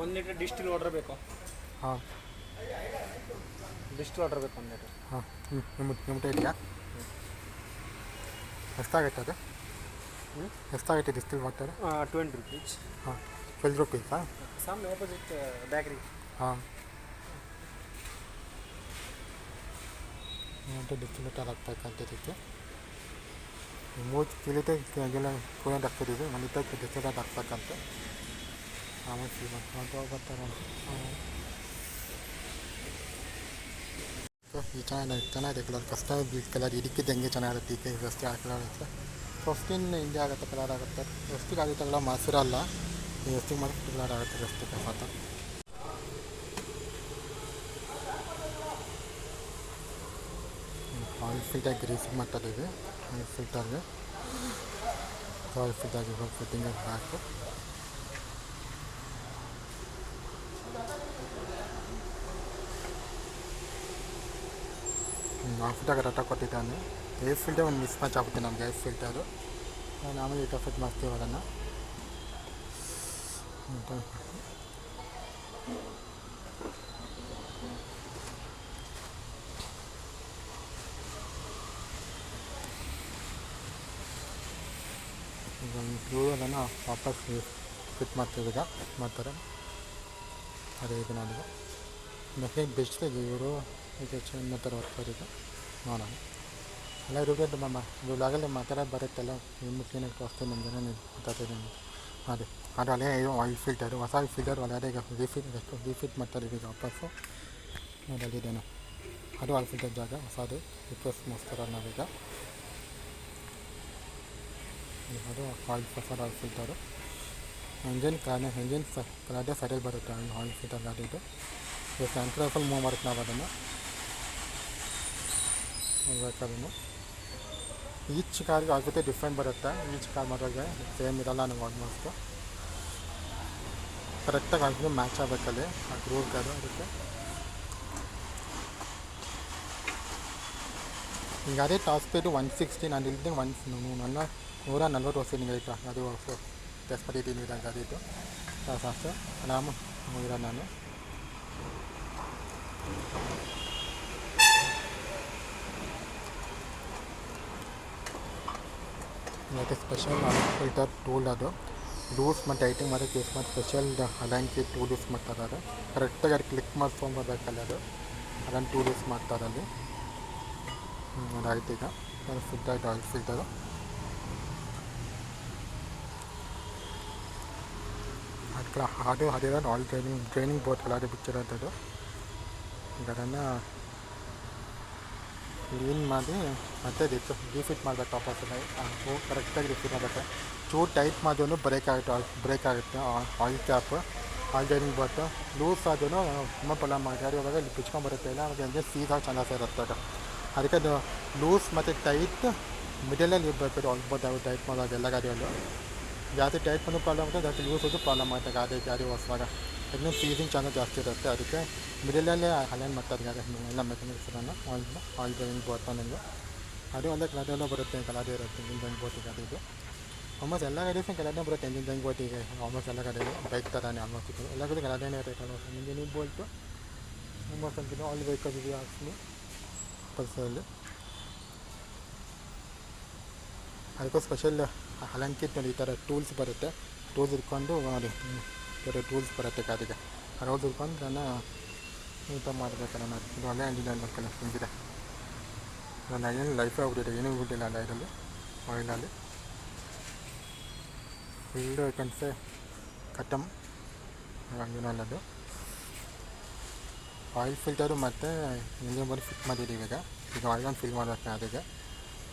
ಒಂದು ಲೀಟರ್ ಡಿಸ್ಟಿಲ್ ವಾಟರ್ ಬೇಕು. ಹಾಂ, ಡಿಸ್ಟಿಲ್ ವಾಟರ್ ಬೇಕು 1 ಲೀಟರ್. ಹಾಂ, ನಿಮ್ಮ ಇದೆಯಾ? ಎಷ್ಟಾಗೈತೆ ಅದು? ಎಷ್ಟಾಗೈತೆ ಡಿಸ್ಟಿಲ್ ವಾಟರ್? 20 rupees. ಹಾಂ, 12 ರೂಪೀಸಾ? ಸಮ್ ಆಪೋಸಿಟ್ ಬೇಕ್ರಿ. ಹಾಂ, ಡಿಸ್ಟಿಲ್ ವಾಟರ್ ಹಾಕ್ಬೇಕಂತ ಇದಕ್ಕೆ 3 ಲೀಟರ್ ಕೂಲೆಂಟ್ ಹಾಕ್ತಿದ್ದೀವಿ. 1 ಲೀಟರ್ ಡಿಸ್ಟಿಲ್ ವಾಟರ್ ಹಾಕ್ಬೇಕಂತ. ಆಮೇಲೆ ಬರ್ತಾರೆ. ಈ ಚೆನ್ನಾಗಿದೆ ಕಲರ್, ಕಸ್ಟಮರ್ ಬ್ಲೀಚ್ ಕಲರ್ ಇದಕ್ಕಿದ್ದಂಗೆ ಚೆನ್ನಾಗಿರುತ್ತೆ. ಈಗ ಜಾಸ್ತಿ ಆ ಕಲರ್ ಇರುತ್ತೆ. ಫಸ್ಟಿನ್ ಹಿಂಗೆ ಆಗುತ್ತೆ, ಕಲರ್ ಆಗುತ್ತೆ. ಎಷ್ಟಿಗೆ ಆಗುತ್ತೆ ಕಲರ್ ಮೊಸರಲ್ಲ, ಎಷ್ಟಿಗೆ ಮಾಡಿ ಕಲರ್ ಆಗುತ್ತೆ ಜಾಸ್ತಿ ಮಾತ್ರ. ಆಯಿಲ್ ಫಿಲ್ಟರ್ ಗ್ರೀಸಿಂಗ್ ಮಾಡ್ತಾಯಿದ್ದೀವಿ. ಆಯಿಲ್ ಫಿಲ್ಟರ್ಗೆ ಫಿಟ್ಟಿಂಗ್ ಹಾಕು. ಫಿಲ್ಟರ್ ಕರೆಕ್ಟಾಗಿ ಕೊಟ್ಟಿದ್ದಾನೆ. ಏರ್ ಫಿಲ್ಟರ್ ಒಂದು ಮಿಸ್ ಮ್ಯಾಚ್ ಆಗುತ್ತೆ ನಮಗೆ. ಏರ್ ಫಿಲ್ಟರು ಆಮೇಲೆ ಇಟ್ಟು ಫಿಟ್ ಮಾಡ್ತೀವಿ ಅದನ್ನು. ಅದನ್ನು ವಾಪಸ್ ಫಿಟ್ ಮಾಡ್ತೀವಿ. ಈಗ ಮಾಡ್ತಾರೆ ಅದೇ ಇದು ನನಗೆ ಮೆಕ್ಯಾನಿಕ್ ಬೆಸ್ಟ್ ಇವರು ಈಗ ಇನ್ನೂ ಥರ ಹೋಗ್ತಾರೆ. ಈಗ ನೋಡೋಣ ಎಲ್ಲ ಇರೋದು ನಮ್ಮ ಇವಾಗಲೇ ಮಾತಾಡೋದು ಬರುತ್ತಲ್ಲ. ನಿಮ್ಮ ಕ್ಲೀನಾಗಿ ತೋರಿಸ್ತೀನಿ ನಿಮಗೆ, ನೀವು ಮಾತಾಡ್ತೀನಿ. ಅದು ಅಲ್ಲೇ ಇದು ಆಯಿಲ್ ಫಿಲ್ಟರು, ಹೊಸ ಆಯಿಲ್ ಫಿಲ್ಟರ್ ಅಲ್ಲೇ ಈಗ ರೀಫಿಟ್ ಮಾಡ್ತಾರೆ ಈಗ ವಾಪಸ್ಸು. ಅದಲ್ಲಿದ್ದೇನೆ ಅದು ಆಯಿಲ್ ಫಿಲ್ಟರ್ ಜಾಗ ಹೊಸದು ರಿಪ್ಲೇಸ್ ಮಾಡಿಸ್ತಾರೆ ನಾವೀಗ. ಅದು ಹೊಸ ಆಯಿಲ್ ಫಿಲ್ಟರು. ಇಂಜಿನ್ ಕಲಾಡೆ ಸೈಡಲ್ಲಿ ಬರುತ್ತೆ ಆಯಿಲ್ ಫಿಲ್ಟರ್ ಗಾಡಿದು. ಈಗ ಸೆಂಟ್ರಲ್ ಮೂವ್ ಮಾಡುತ್ತೆ ನಾವು ಅದನ್ನು ಬೇಕಾದ್ರೂ. ಈಚ್ ಕಾರ್ಗೆ ಆಗುತ್ತೆ ಡಿಫ್ರೆಂಟ್ ಬರುತ್ತೆ. ಈಚ್ ಕಾರ್ ಮಾಡೋಕ್ಕೆ ಸೇಮ್ ಇರೋಲ್ಲ ನಮ್ಗೆ ಆಲ್ಮೋಸ್ಟು. ಕರೆಕ್ಟಾಗಿ ಆಗುತ್ತೆ, ಮ್ಯಾಚ್ ಆಗಬೇಕಲ್ಲಿ ಆ ರೂಲ್ ಕಾರು. ಅದಕ್ಕೆ ಈಗ ಅದೇ ಟಾಪ್ ಸ್ಪೀಡು 160. ನಾನು ಇಲ್ಲಿದ್ದೆ 140 ವರ್ಷ ಆಯಿತು. ಅದು ಟೆಸ್ಟ್ ಮಾಡಿದ್ದೀನಿ ಗಾಡಿದು ಸಾಕು ಆರಾಮ ಹೋಗಿರೋ ನಾನು. ಮತ್ತು ಸ್ಪೆಷಲ್ ಆಯಿಲ್ ಫಿಲ್ಟರ್ ಟೂಲ್ ಅದು ಲೂಸ್ ಮತ್ತು ಟೈಟಿಂಗ್ ಮಾಡೋಕ್ಕೆ ಯೂಸ್ ಮಾಡಿ ಸ್ಪೆಷಲ್ ಅಲೈನ್ ಕಿ ಟೂಲ್ ಯೂಸ್ ಮಾಡ್ತಾರೆ. ಕರೆಕ್ಟಾಗಿ ಅದು ಕ್ಲಿಕ್ ಮಾಡ್ಕೊಂಬರ್ಬೇಕಲ್ಲ ಅದು ಅದನ್ನು ಟೂಲ್ ಯೂಸ್ ಮಾಡ್ತಾರೆ ಅಲ್ಲಿ. ಅದಾಯ್ತು. ಈಗ ಫಿಲ್ಟರ್ ಆಯಿತು ಆಯಿಲ್ ಫಿಲ್ಟರು. ಅದಕ್ಕೆ ಹಾಡಿರೋದು ಆಯಿಲ್ ಡ್ರೈನಿಂಗ್ ಬೋರ್ಡ್ಗಳಾದ ಬಿಚ್ಚಿರೋಂಥದ್ದು. ಈಗ ಅದನ್ನು ಕ್ಲೀನ್ ಮಾಡಿ ಮತ್ತೆ ರಿಫಿಟ್ ಮಾಡಬೇಕು ವಾಪಸ್. ಕರೆಕ್ಟಾಗಿ ರಿಫಿಟ್ ಮಾಡಬೇಕು. ಚೂರು ಟೈಟ್ ಮಾಡಿದ್ರು ಬ್ರೇಕ್ ಆಗುತ್ತೆ oil cap. Oil draining board loose ಆದ್ರೂ ತುಂಬ ಪ್ರಾಬ್ಲಮ್ ಮಾಡಿ ಇವಾಗ ಇಲ್ಲಿ ಬಿಚ್ಕೊಂಡ್ಬರುತ್ತೆ ಇಲ್ಲ ಅವಾಗ ಎಂಜನ್ ಸೀಸ್ ಆಗೋ ಚಾನ್ಸಸ್ ಇರುತ್ತೆ ಅದು. ಅದಕ್ಕೆ ಅದು ಲೂಸ್ ಮತ್ತು ಟೈಟ್ ಮಿಡಲಲ್ಲಿ ಇರಬೇಕು ಆಯಿಲ್ ಬೋರ್ಡ್. ಅದು ಟೈಟ್ ಮಾಡುವಾಗ ಎಲ್ಲ ಗಾಡಿಯಲ್ಲೂ ಜಾಸ್ತಿ ಟೈಟ್ ಮಾಡೋ ಪ್ರಾಬ್ಲಮ್ ಆಗುತ್ತೆ, ಜಾಸ್ತಿ ಲೂಸ್ ಹೋದು ಪ್ರಾಬ್ಲಮ್ ಆಗುತ್ತೆ ಗಾಡಿ ಓಡಿಸುವಾಗ. ಅದನ್ನ ಸೀಸಿಂಗ್ ಚಾನ್ಸಸ್ ಜಾಸ್ತಿ ಇರುತ್ತೆ. ಅದಕ್ಕೆ ಮಿಡಲಲ್ಲೇ ಅಲೈನ್ ಮಾಡ್ತಾರೆ ಗಾಡಿ ಎಲ್ಲ ಮೆಕ್ಯಾನಿಕ್ಸನ್ನು ಆಯಿಲ್ ಡ್ರೈನಿಂಗ್ ಬೋರ್ಡ್ ನಿಮಗೆ. ಅದು ಒಂದೇ ಕಲರೆಲ್ಲ ಬರುತ್ತೆ, ಕಲರ್ ಇರುತ್ತೆ ಇಂಜಿನ್ ಡ್ರೈನಿಂಗ್ ಬೋರ್ಡ್ ಗಾಡಿದು. ಆಲ್ಮೋಸ್ಟ್ ಎಲ್ಲ ಗಾಡಿಗೂ ಕಲರ್ನೇ ಬರುತ್ತೆ ಇಂಜಿನ್ ಡ್ರೈನಿಂಗ್ ಬೋರ್ಡಿಗೆ. ಆಲ್ಮೋಸ್ಟ್ ಎಲ್ಲ ಗಾಡಿಗೂ ಬೈಕ್ ಥರನೇ ಆಲ್ಮೋಸ್ಟ್ ಇದು ಎಲ್ಲ ಕಡೆ ಕಲರ್ನೇ ಇರುತ್ತೆ. ಇಂಜಿನ್ ಡ್ರೈನಿಂಗ್ ಬೋಲ್ಟು ಆಲ್ಮೋಸ್ಟ್ ಅಂತಿದೆ ಆಲ್ ವೆಹಿಕಲ್ಸ್ ಇದೆಯಾ ಹಾಕ್ತೀನಿ ಪಲ್ಸರಲ್ಲಿ. ಅದಕ್ಕೂ ಸ್ಪೆಷಲ್ ಅಲೈನ್ ಕಿಟ್ ನೋಡಿ ಈ ಥರ ಟೂಲ್ಸ್ ಬರುತ್ತೆ. ಟೂಲ್ಸ್ ಇಟ್ಕೊಂಡು ನೋಡಿ ಈ ಥರ ಟೂಲ್ಸ್ ಬರುತ್ತೆ ಗಾಡಿಗೆ. ಅರೋದು ಇಟ್ಕೊಂಡು ನಾನು ನೀಟಾಗಿ ಮಾಡಬೇಕಲ್ಲ ನಾನು. ಇದು ಒಳ್ಳೆ ಇಂಜಿನ್ ಆಯಿಲ್ ಹಿಂಗಿದೆ. ನಾನು ಏನು ಲೈಫೇ ಹೋಗ್ಬಿಟ್ಟಿದೆ, ಏನೂ ಬಿಟ್ಟಿಲ್ಲ ಅಲ್ಲ ಇದರಲ್ಲಿ ಆಯಿಲಲ್ಲಿ. ಫುಲ್ಲು ಕನ್ಸೆ ಕಟಮ್ ಇಂಜಿನ್ ಆಯಿಲ್ ಅದು. ಆಯಿಲ್ ಫಿಲ್ಟರು ಮತ್ತು ಇಂಜಿನ್ ಬಂದು ಫಿಟ್ ಮಾಡಿದ್ದೀವಿ. ಈಗ ಆಯಿಲನ್ನು ಫಿಲ್ ಮಾಡಬೇಕು ಅದಕ್ಕೆ.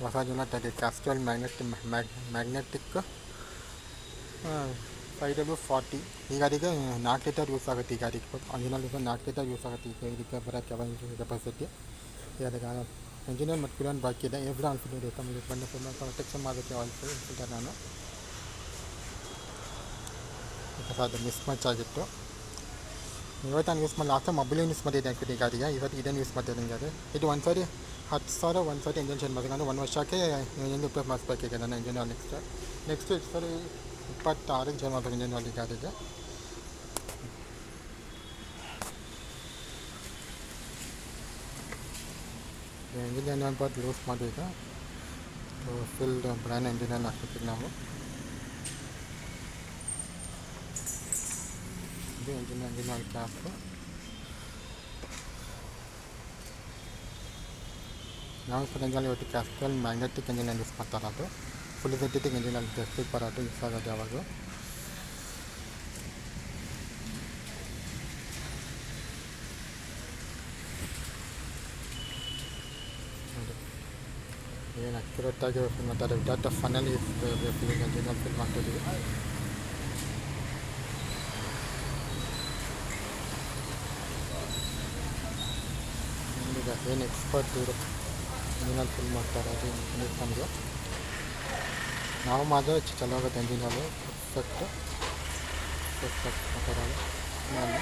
ಹೊಸ ಜನ ಕ್ಯಾಸ್ಟ್ರಾಲ್ ಮ್ಯಾಗ್ನೆಟಿಕ್ 5W40 ಈ ಗಾಡಿಗೆ 4 ಲೀಟರ್ ಯೂಸ್ ಆಗುತ್ತೆ. ಈ ಗಾಡಿಗೆ ಇಂಜಿನಲ್ಲಿ 4 ಲೀಟರ್ ಯೂಸ್ ಆಗುತ್ತೆ. ಈಗ ಇದಕ್ಕೆ ಬರೋಕ್ಕೆ ಕೆಪಾಸಿಟಿ ಅದಕ್ಕೆ ಇಂಜಿನಿಯರ್ ಮತ್ತು ಫಿಲನ್ ಬಾಕಿ ಇದೆ. ಎವ್ರಿ ಆಯಿಲ್ ಫಿಲ್ಟರ್ ಇರುತ್ತೆ. ಬಣ್ಣ ಪ್ರೊಟೆಕ್ಷನ್ ಮಾಡೋಕ್ಕೆ ಆಯಿಲ್ ಫಿಲ್ಟರ್ ನಾನು ಅದು ಮಿಸ್ ಮಚ್ ಆಗಿತ್ತು. ಇವತ್ತು ನಾನು ಯೂಸ್ ಮಾಡಿ ಲಾಸ್ಟ್ ಟೈಮ್ ಮೊಬೈಲ್ ಯೂಸ್ ಮಾಡಿದ್ದೆ ಈ ಗಾಡಿಗೆ. ಇವತ್ತು ಇದನ್ನು ಯೂಸ್ ಮಾಡ್ತಿದ್ದೀನಿ ಗಾಡಿ. ಇದು ಒಂದು ಸಾರಿ 10,000 ಒಂದು ಸಾರಿ ಇಂಜಿನ್ ಚೇಂಜ್ ಮಾಡಬೇಕು. ಅಂದರೆ 1 ವರ್ಷಕ್ಕೆ ಇಂಜಿನ್ ರಿಪೇರ್ ಮಾಡಿಸ್ಬೇಕೀಗ ನಾನು ಇಂಜಿನ್ ಆಯಿಲ್ ನೆಕ್ಸ್ಟ್ ಸರಿ 26ಕ್ಕೆ ಚೇಂಜ್ ಮಾಡಬೇಕು ಇಂಜಿನ್ ಆಯಿಲ್ ಗಾಡಿಗೆ. ಇಂಜಿನ್ ಆಯಿಲ್ ಬಂದು ಲೂಸ್ ಮಾಡಿ ಈಗ ಫುಲ್ ಬ್ರ್ಯಾಂಡ್ ಇಂಜಿನ್ ಆಯಿಲ್ ಹಾಕ್ಬೇಕೀಗ ನಾವು. ಇದು ಇಂಜಿನ್ ಆಯಿಲ್ ಕ್ಯಾಪು. ನಾವು ಫುಲ್ ಇಂಜಿನಲ್ಲಿ ಒಟ್ಟು ಕ್ಯಾಸ್ಟ್ರಾಲ್ ಮ್ಯಾಗ್ನೆಟಿಕ್ ಇಂಜಿನಲ್ಲಿ ಯೂಸ್ ಮಾಡ್ತಾರೆ. ಅದು ಫುಲ್ ಸಿಂಥೆಟಿಕ್ ಇಂಜಿನಲ್ಲಿ ಜಾಸ್ತಿ ಬರೋದು ಯೂಸ್ ಆಗೋದು ಯಾವಾಗ. ಏನು ಅಕ್ಯುರೇಟಾಗಿ ಫಿಲ್ ಮಾಡ್ತಾರೆ ವಿತೌಟ್ ಫನಲ್ಲಿ ಫಿಲ್ಲಿಂಗ್ ಇಂಜಿನಲ್ಲಿ ಫಿಲ್ ಮಾಡ್ತಿದ್ದೀವಿ. ಈಗ ಏನು ಎಕ್ಸ್ಪರ್ಟ್ ಇವರು ಇಂಜಿನಲ್ಲಿ ಫಿಲ್ ಮಾಡ್ತಾರೆ ಅದು ನಮಗೆ. ನಾವು ಮಾತ್ರ ಚೆನ್ನಾಗುತ್ತೆ ಇಂಜಿನಲ್ಲಿ ಪರ್ಫೆಕ್ಟ್ ಮಾತಾಡೋದು ನಾನು.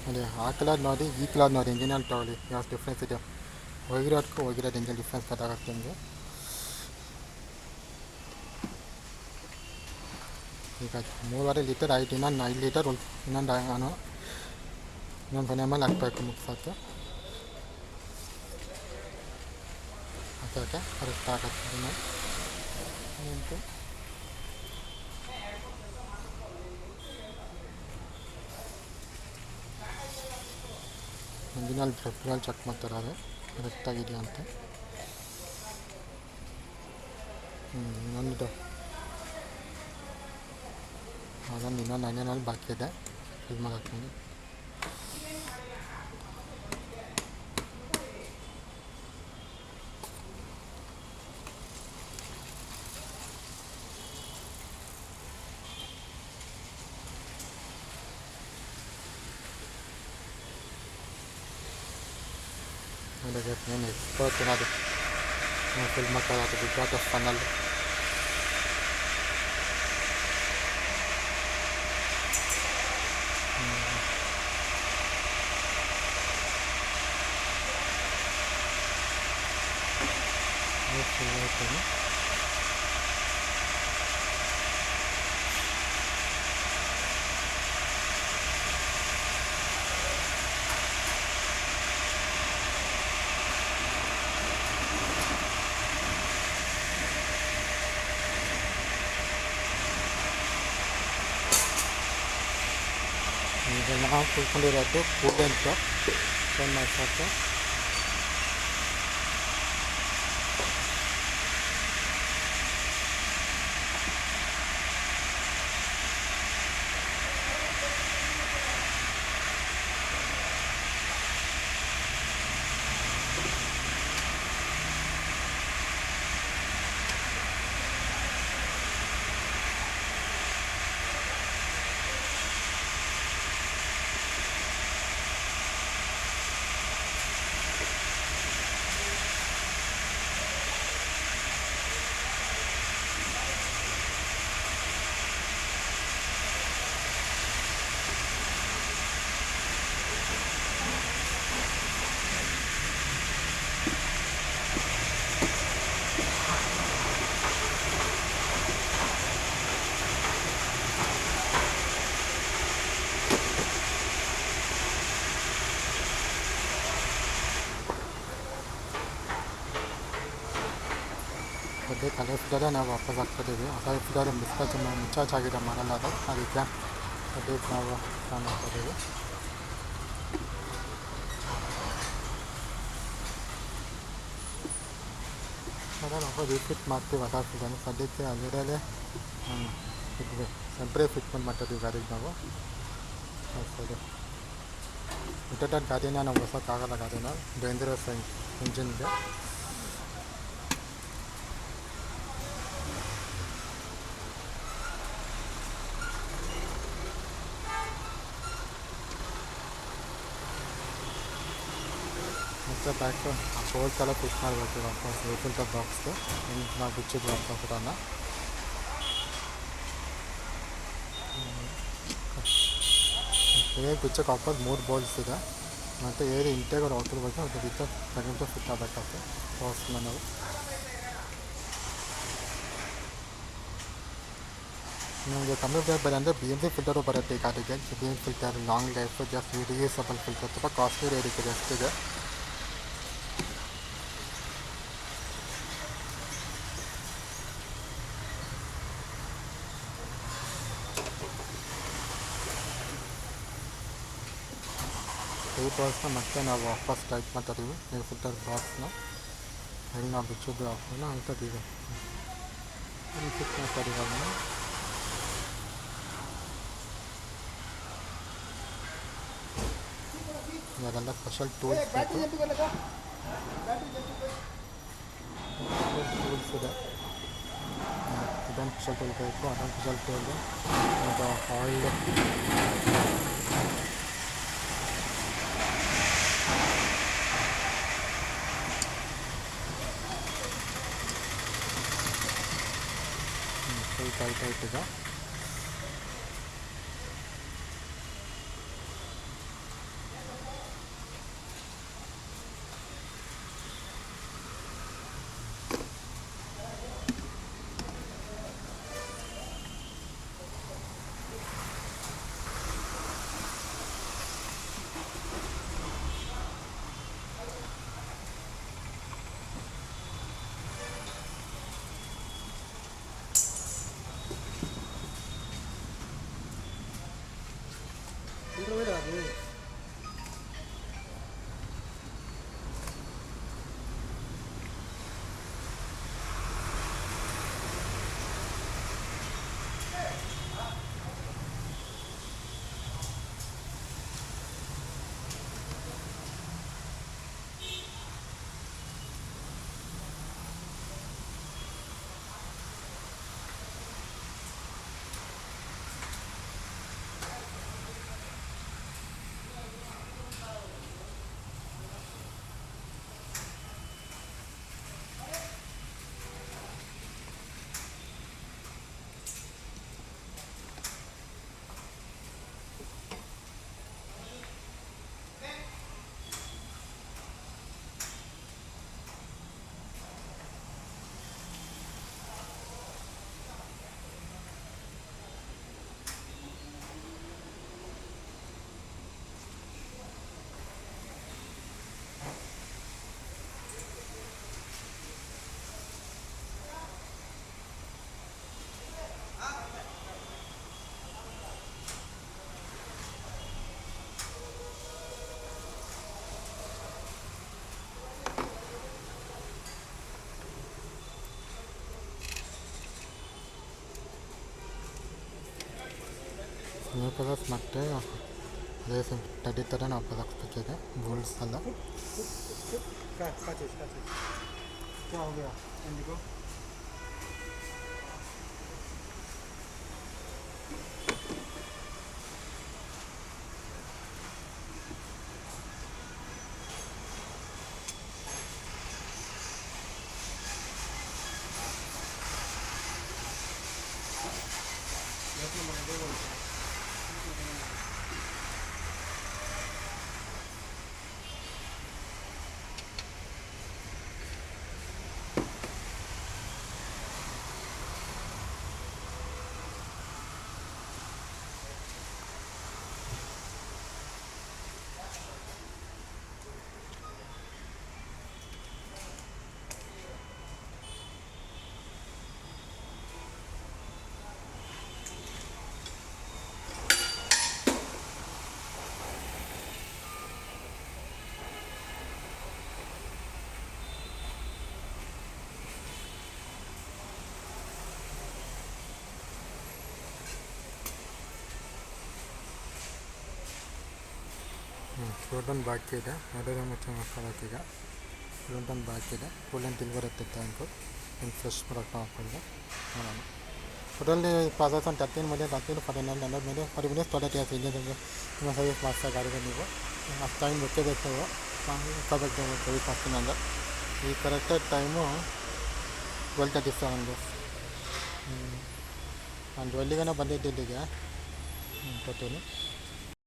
ಅದೇ ಆ ಕಲರ್ ನೋಡಿ ಈ ಕಲರ್ ನೋಡಿ ಇಂಜಿನಲ್ಲಿ ತೊಗೊಳ್ಳಿ ಯಾವ ಡಿಫ್ರೆನ್ಸ್ ಇದೆ. ಹೋಗಿರೋದು ಇಂಜಿನ್ ಡಿಫ್ರೆನ್ಸ್ ಗೊತ್ತಾಗುತ್ತೆ ನಿಮಗೆ. ಈಗ 3.5 ಲೀಟರ್ ಆಯಿತು. ಇನ್ನೊಂದು 5 ಲೀಟರ್ ಇನ್ನೊಂದು 5 ml ಹಾಕಬೇಕು ಮುಗಿಸೋಕ್ಕೆ. ಹಾಕೋಕ್ಕೆ ಕರೆಕ್ಟ್ ಆಗುತ್ತೆ ಇಂಜಿನ್ ಇಂಜಿನಲ್ಲಿ ಫ್ಯೂಯಲ್ ಚೆಕ್ ಮಾಡ್ತಾರೆ ಅದು ಕರೆಕ್ಟಾಗಿದೆಯಾ ಅಂತ. ಇನ್ನೊಂದು ಇನ್ನೊಂದು 9 ml ಬಾಕಿ ಇದೆ ಫಿಲ್ ಮಾಡೋಕ್ಕೆ. ಏನು ಎಕ್ಸ್ಪರ್ಟ್ ಅದು ಫಿಲ್ ಮಾಡ್ತಾರೆ ವಿತೌಟ್ ಫನಲ್. ಈಗ ನಾವು ಕುಳ್ಕೊಂಡಿರೋದು ಕೂಲೆಂಟು ಚೇಂಜ್ ಮಾಡಿಸೋಕ್ಕೆ. ಅದೇ ಕಲರ್ ಫಿಲ್ಟರೇ ನಾವು ವಾಪಸ್ ಹಾಕ್ತಿದ್ದೀವಿ. ಕಲರ್ ಫಿಲ್ಟರ್ ಮಿಸ್ಕಚ್ ಮುಚ್ಚಾಚ್ ಆಗಿದೆ ಮಾಡಲ್ಲ ಅದು, ಅದಕ್ಕೆ ಅದೇ ನಾವು ಆನ್ ಮಾಡ್ತಿದ್ದೀವಿ. ಅದೇ ನಾವು ರೀಫಿಟ್ ಮಾಡ್ತೀವಿ ಹೊಸ ಫಿಲ್ಟರ್ನ. ಸದ್ಯಕ್ಕೆ ಅಲ್ಲಿಡಲೇ ಇದು ಟೆಂಪ್ರರಿ ಫಿಟ್ಮೆಂಟ್ ಮಾಡ್ತಿದ್ದೀವಿ ಗಾಡಿಗೆ ನಾವು. ಸರಿ, ಇಟೆಡ್ ಗಾಡಿನ ನಾವು ಹೊಸಕ್ಕಾಗಲ್ಲ, ಗಾಡಿನ ಡೇಂಜರಸ್ ಇಂಜಿನ್ಗೆ. ಮತ್ತೆ ಬ್ಯಾಕು ಹೋಲ್ಸ್ ಎಲ್ಲ ಫಿಟ್ ಮಾಡಬೇಕು ವಾಪಸ್ ಫಿಲ್ಟರ್ ಬಾಕ್ಸ್ಗೆ. ನಾವು ಬಿಚ್ಚಿದ್ವಿ ವಾಪಸ್ ಫುಟನ್ನು. ಏರ್ ಬಿಚ್ಚಕ್ಕೆ ವಾಪಸ್ 3 ಬೋಲ್ಟ್ಸ್ ಇದೆ. ಮತ್ತು ಏರ್ ಇಂಟೇಕ್ ಅವ್ರು ಔಟಿರ್ಬೇಕು, ಅದ್ರ ಬಿಚ್ಚ ತಗೊಂಡು ಫಿಟ್ ಆಗಬೇಕಾಗುತ್ತೆ ಬಾಕ್ಸ್ನ ನಾವು. ನಿಮಗೆ ಕಮ್ಮಿ ಬೇರೆ ಬೇರೆ ಅಂದರೆ ಬಿ ಎಮ್ ಸಿ ಫಿಲ್ಟರು ಬರುತ್ತೆ ಈ ಗಾಡಿಗೆ. B M filter long life, ಜಾಸ್ತಿ ರಿಯೂಸಬಲ್ ಫಿಲ್ಟರ್, ತುಂಬ ಕಾಸ್ಟ್ಲಿ ರೇಟ್ ಇದೆ ಅಷ್ಟಿದೆ. ಈ ಬಾಕ್ಸ್ನ ಮತ್ತೆ ನಾವು ವಾಪಸ್ ಟೈಟ್ ಮಾಡ್ತಾಯಿದ್ದೀವಿ. ಈ ಫಿಲ್ಟರ್ ಬಾಕ್ಸ್ನ ಹೆಂಗೆ ನಾವು ಬಿಚ್ಚೋದು ಹಾಕೋಣ ಅಂಥದ್ದಿದೆ, ಫಿಟ್ ಮಾಡ್ತಾಯಿದ್ದೀವಿ ಅದನ್ನು. ಅದೆಲ್ಲ ಸ್ಪೆಷಲ್ ಟೂಲ್ಸ್ ಬೇಕು, ಟೂಲ್ಸ್ ಇದೆ. ಇದೊಂದು ಸ್ಪೆಷಲ್ ಟೂಲ್ ಬೇಕು, ಅದೊಂದು ಸ್ಪೆಷಲ್ ಟೂಲ್, ಮತ್ತು ಆಯಿಲ್, ಟೈಟ್ ಇದೆ. ನ್ಯೂ ಕಲರ್ಸ್ ಮತ್ತು ಅದೇ ತಡಿ ಥರ ನಾವು ಹಾಕ್ಬೇಕಿದೆ ಗೋಲ್ಡ್ಸ್ ಎಲ್ಲ. क्या हो गया इंडिगो? ಇದೊಂದು ಬಾಕಿ ಇದೆ, ಅದರ ಮುಚ್ಚ ಹಾಕೋಬೇಕೀಗ. ಇದೊಂದು ಬಾಕಿ ಇದೆ, ಕೂಲೆಂಟ್ ಇಲ್ಲಿ ಬರುತ್ತೆ ಟ್ಯಾಂಕು. ಇನ್ನು ಫ್ರೆಶ್ ಪ್ರಾಡಕ್ಟ್ ಹಾಕ್ಕೊಂಡು ನೋಡೋಣ. टोटली 5,013 मध्ये टाकतील फायनल मध्ये परिमित क्वालिटी असेल ನಿಮ್ಮ ಸರ್ವಿಸ್ ಮಾಡಿಸೋಕ್ಕಾಗಿದೆ. ನೀವು ಅಷ್ಟು ಟೈಮ್ ಬೇಕು ಕರೆಕ್ಟ್ ಸರ್ವಿಸ್ ಮಾಡ್ತೀನಿ ಅಂದರೆ ಈ ಕರೆಕ್ಟಾಗಿ ಟೈಮು 12:37 ನಾನು 12ಗೆ ಬಂದಿದ್ದೆ ಇಲ್ಲಿಗೆ ಟೋಟಲಿ.